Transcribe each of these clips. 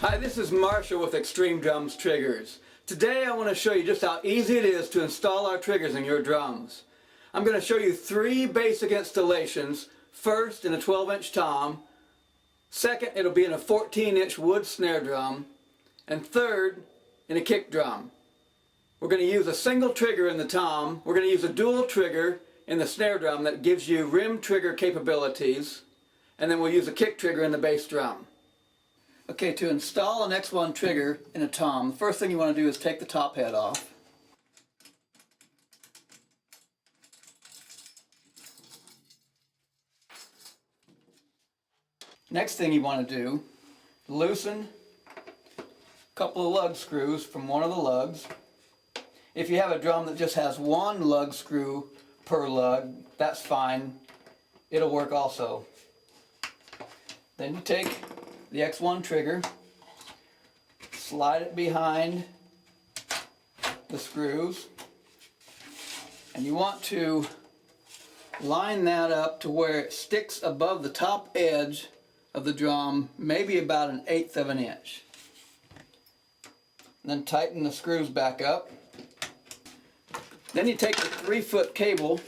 Hi, this is Marshall with Extreme Drums Triggers. Today I want to show you just how easy it is to install our triggers in your drums. I'm going to show you three basic installations. First, in a 12-inch tom. Second, it'll be in a 14-inch wood snare drum. And third, in a kick drum. We're going to use a single trigger in the tom. We're going to use a dual trigger in the snare drum that gives you rim trigger capabilities. And then we'll use a kick trigger in the bass drum. Okay, to install an X1 trigger in a tom, the first thing you want to do is take the top head off. Next thing you want to do, loosen a couple of lug screws from one of the lugs. If you have a drum that just has one lug screw per lug, that's fine. It'll work also. Then you take the X1 trigger, slide it behind the screws, and you want to line that up to where it sticks above the top edge of the drum, maybe about 1/8 of an inch. Then tighten the screws back up. Then you take the 3-foot cable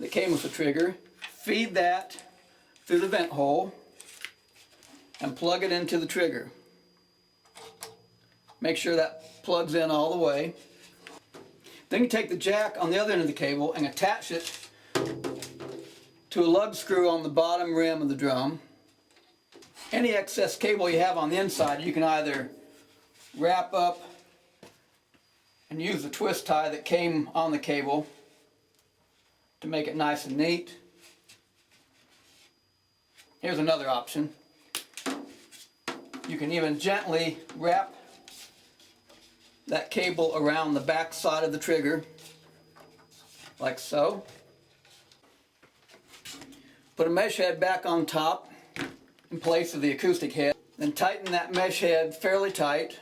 that came with the trigger, feed that through the vent hole, and plug it into the trigger. Make sure that plugs in all the way. Then you take the jack on the other end of the cable and attach it to a lug screw on the bottom rim of the drum. Any excess cable you have on the inside, you can either wrap up and use the twist tie that came on the cable to make it nice and neat. Here's another option. You can even gently wrap that cable around the back side of the trigger, like so. Put a mesh head back on top in place of the acoustic head. Then tighten that mesh head fairly tight.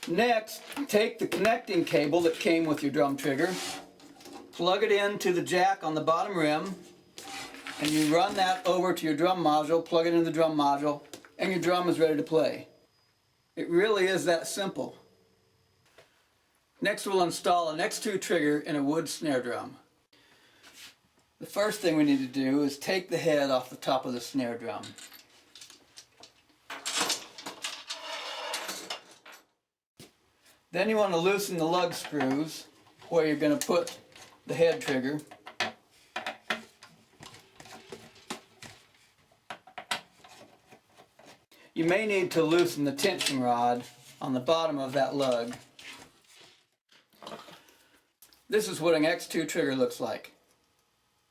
Next, take the connecting cable that came with your drum trigger, plug it into the jack on the bottom rim, and you run that over to your drum module, plug it into the drum module, and your drum is ready to play. It really is that simple. Next, we'll install an X2 trigger in a wood snare drum. The first thing we need to do is take the head off the top of the snare drum. Then you want to loosen the lug screws where you're going to put the head trigger. You may need to loosen the tension rod on the bottom of that lug. This is what an X2 trigger looks like.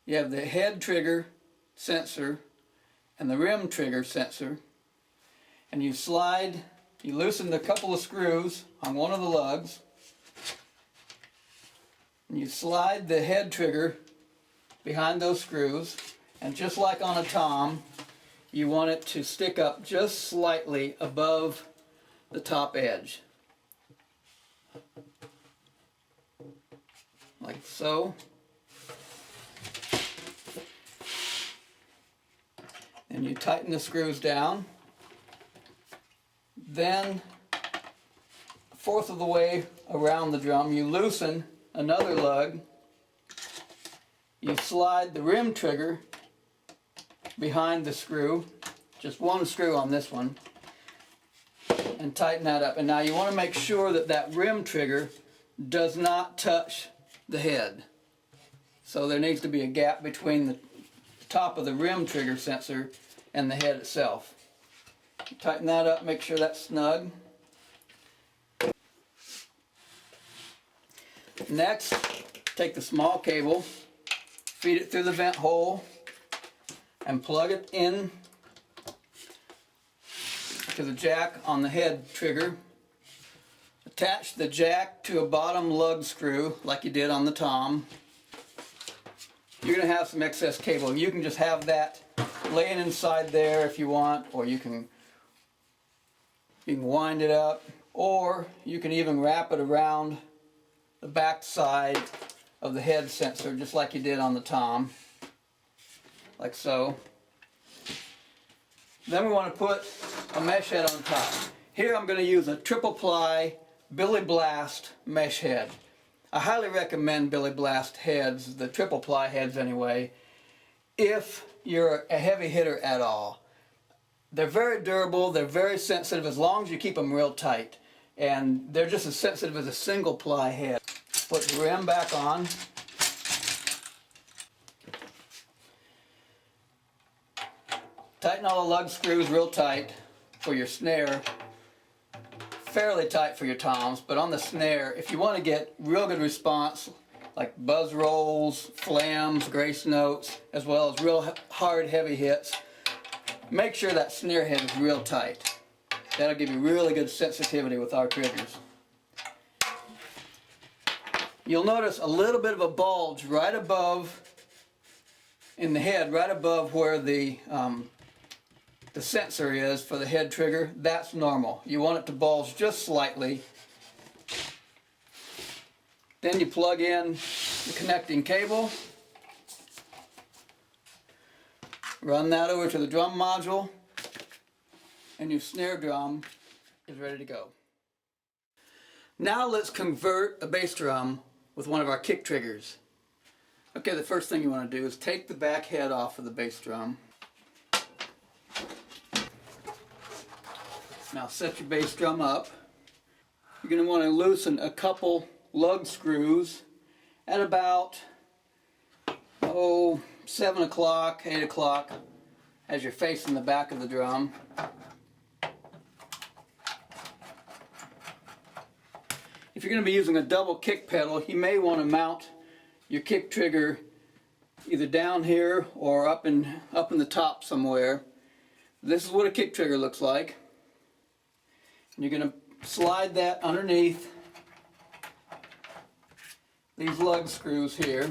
You have the head trigger sensor and the rim trigger sensor, and you loosen a couple of screws on one of the lugs, and you slide the head trigger behind those screws, and just like on a tom, you want it to stick up just slightly above the top edge. Like so. And you tighten the screws down. Then, 1/4 of the way around the drum, you loosen another lug. You slide the rim trigger behind the screw, just one screw on this one, and tighten that up. And now you want to make sure that that rim trigger does not touch the head. So there needs to be a gap between the top of the rim trigger sensor and the head itself. Tighten that up, make sure that's snug. Next, take the small cable, feed it through the vent hole, and plug it in to the jack on the head trigger. Attach the jack to a bottom lug screw like you did on the tom. You're going to have some excess cable. You can just have that laying inside there if you want, or you can wind it up, or you can even wrap it around the back side of the head sensor just like you did on the tom, like so. Then we want to put a mesh head on top. Here I'm going to use a triple ply Billy Blast mesh head. I highly recommend Billy Blast heads, the triple ply heads anyway, if you're a heavy hitter at all. They're very durable, they're very sensitive as long as you keep them real tight. And they're just as sensitive as a single ply head. Put the rim back on. Tighten all the lug screws real tight for your snare. Fairly tight for your toms, but on the snare, if you want to get real good response, like buzz rolls, flams, grace notes, as well as real hard, heavy hits, make sure that snare head is real tight. That'll give you really good sensitivity with our triggers. You'll notice a little bit of a bulge right above, in the head, right above where the sensor is for the head trigger. That's normal. You want it to bulge just slightly. Then you plug in the connecting cable. Run that over to the drum module, and your snare drum is ready to go. Now let's convert a bass drum with one of our kick triggers. Okay, the first thing you want to do is take the back head off of the bass drum. Now set your bass drum up. You're going to want to loosen a couple lug screws at about 7 o'clock, 8 o'clock as you're facing the back of the drum. If you're going to be using a double kick pedal, you may want to mount your kick trigger either down here or up in the top somewhere. This is what a kick trigger looks like. And you're going to slide that underneath these lug screws here.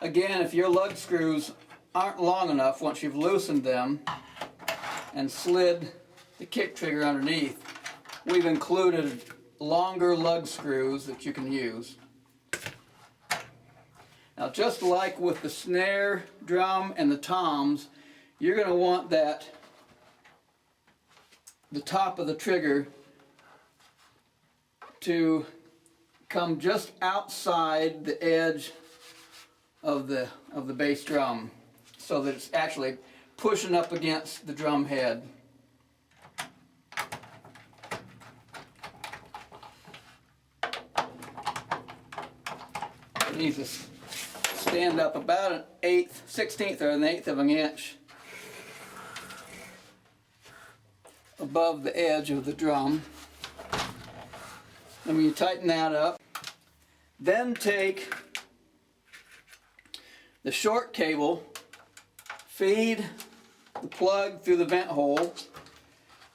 Again, if your lug screws aren't long enough, once you've loosened them and slid the kick trigger underneath, we've included longer lug screws that you can use. Now, just like with the snare drum and the toms, you're going to want the top of the trigger to come just outside the edge of the bass drum, so that it's actually pushing up against the drum head. It needs to stand up about an 1/16 or an 1/8 of an inch above the edge of the drum. And when you tighten that up, then take the short cable, feed the plug through the vent hole,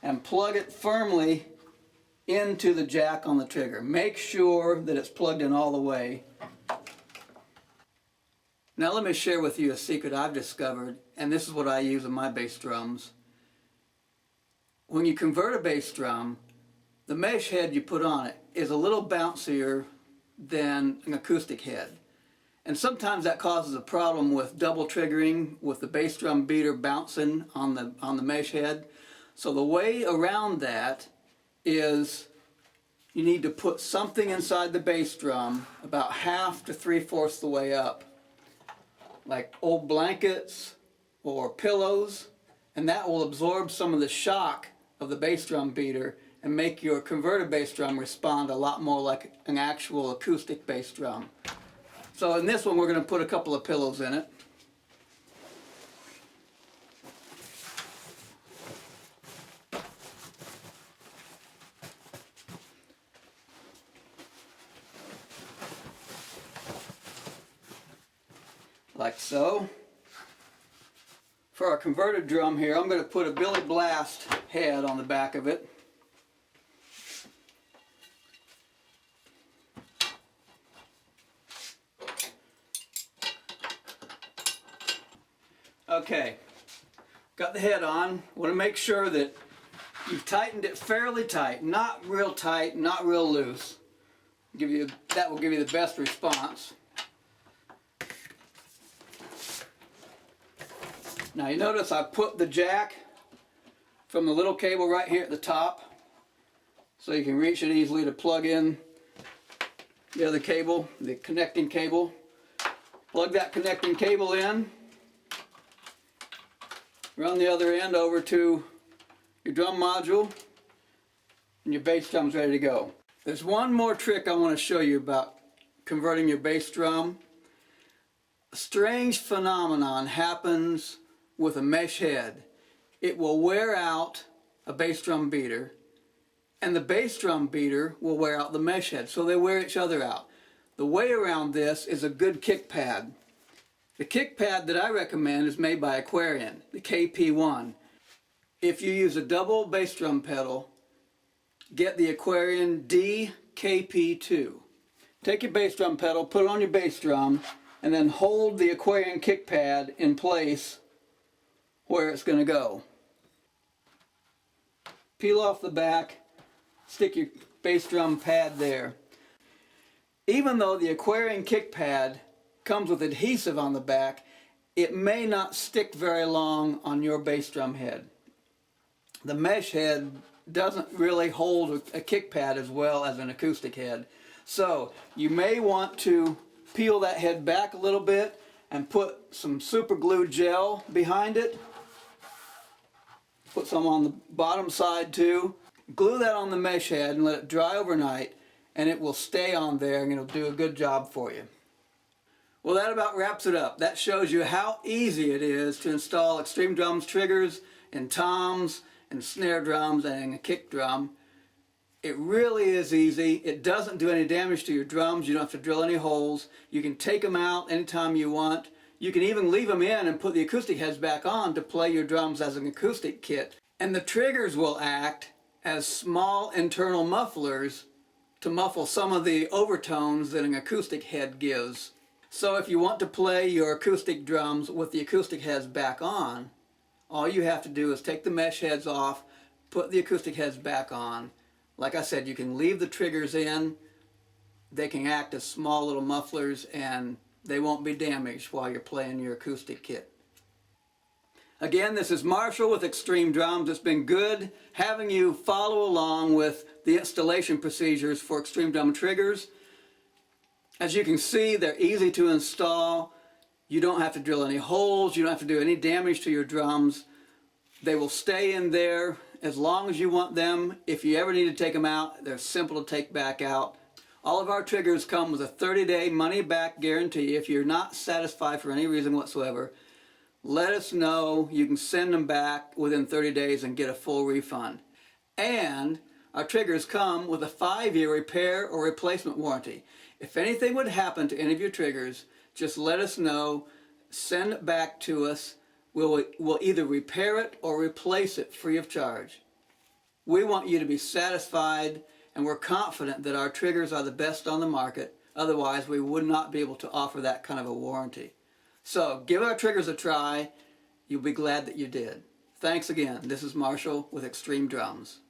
and plug it firmly into the jack on the trigger. Make sure that it's plugged in all the way. Now let me share with you a secret I've discovered, and this is what I use in my bass drums. When you convert a bass drum, the mesh head you put on it is a little bouncier than an acoustic head. And sometimes that causes a problem with double triggering, with the bass drum beater bouncing on the mesh head. So the way around that is you need to put something inside the bass drum about 1/2 to 3/4 the way up, like old blankets or pillows, and that will absorb some of the shock of the bass drum beater and make your converted bass drum respond a lot more like an actual acoustic bass drum. So in this one we're going to put a couple of pillows in it. Like so. For our converted drum here, I'm going to put a Billy Blast head on the back of it. Okay, got the head on. Want to make sure that you've tightened it fairly tight, not real tight, not real loose. That will give you the best response. Now you notice I put the jack from the little cable right here at the top, so you can reach it easily to plug in the other cable, the connecting cable. Plug that connecting cable in, run the other end over to your drum module, and your bass drum's ready to go. There's one more trick I want to show you about converting your bass drum. A strange phenomenon happens with a mesh head. It will wear out a bass drum beater, and the bass drum beater will wear out the mesh head, so they wear each other out. The way around this is a good kick pad. The kick pad that I recommend is made by Aquarian, the KP1. If you use a double bass drum pedal, get the Aquarian DKP2. Take your bass drum pedal, put it on your bass drum, and then hold the Aquarian kick pad in place where it's going to go. Peel off the back, stick your bass drum pad there. Even though the Aquarian kick pad comes with adhesive on the back, it may not stick very long on your bass drum head. The mesh head doesn't really hold a kick pad as well as an acoustic head. So you may want to peel that head back a little bit and put some super glue gel behind it. Put some on the bottom side too. Glue that on the mesh head and let it dry overnight, and it will stay on there and it'll do a good job for you. Well, that about wraps it up. That shows you how easy it is to install Extreme Drums triggers in toms, and snare drums, and in a kick drum. It really is easy. It doesn't do any damage to your drums. You don't have to drill any holes. You can take them out anytime you want. You can even leave them in and put the acoustic heads back on to play your drums as an acoustic kit. And the triggers will act as small internal mufflers to muffle some of the overtones that an acoustic head gives. So if you want to play your acoustic drums with the acoustic heads back on, all you have to do is take the mesh heads off, put the acoustic heads back on. Like I said, you can leave the triggers in. They can act as small little mufflers and they won't be damaged while you're playing your acoustic kit. Again, this is Marshall with Extreme Drums. It's been good having you follow along with the installation procedures for Extreme Drum triggers. As you can see, they're easy to install. You don't have to drill any holes. You don't have to do any damage to your drums. They will stay in there as long as you want them. If you ever need to take them out, they're simple to take back out. All of our triggers come with a 30-day money-back guarantee. If you're not satisfied for any reason whatsoever, let us know. You can send them back within 30 days and get a full refund. And our triggers come with a 5-year repair or replacement warranty. If anything would happen to any of your triggers, just let us know, send it back to us. We'll either repair it or replace it free of charge. We want you to be satisfied, and we're confident that our triggers are the best on the market. Otherwise, we would not be able to offer that kind of a warranty. So give our triggers a try. You'll be glad that you did. Thanks again. This is Marshall with Extreme Drums.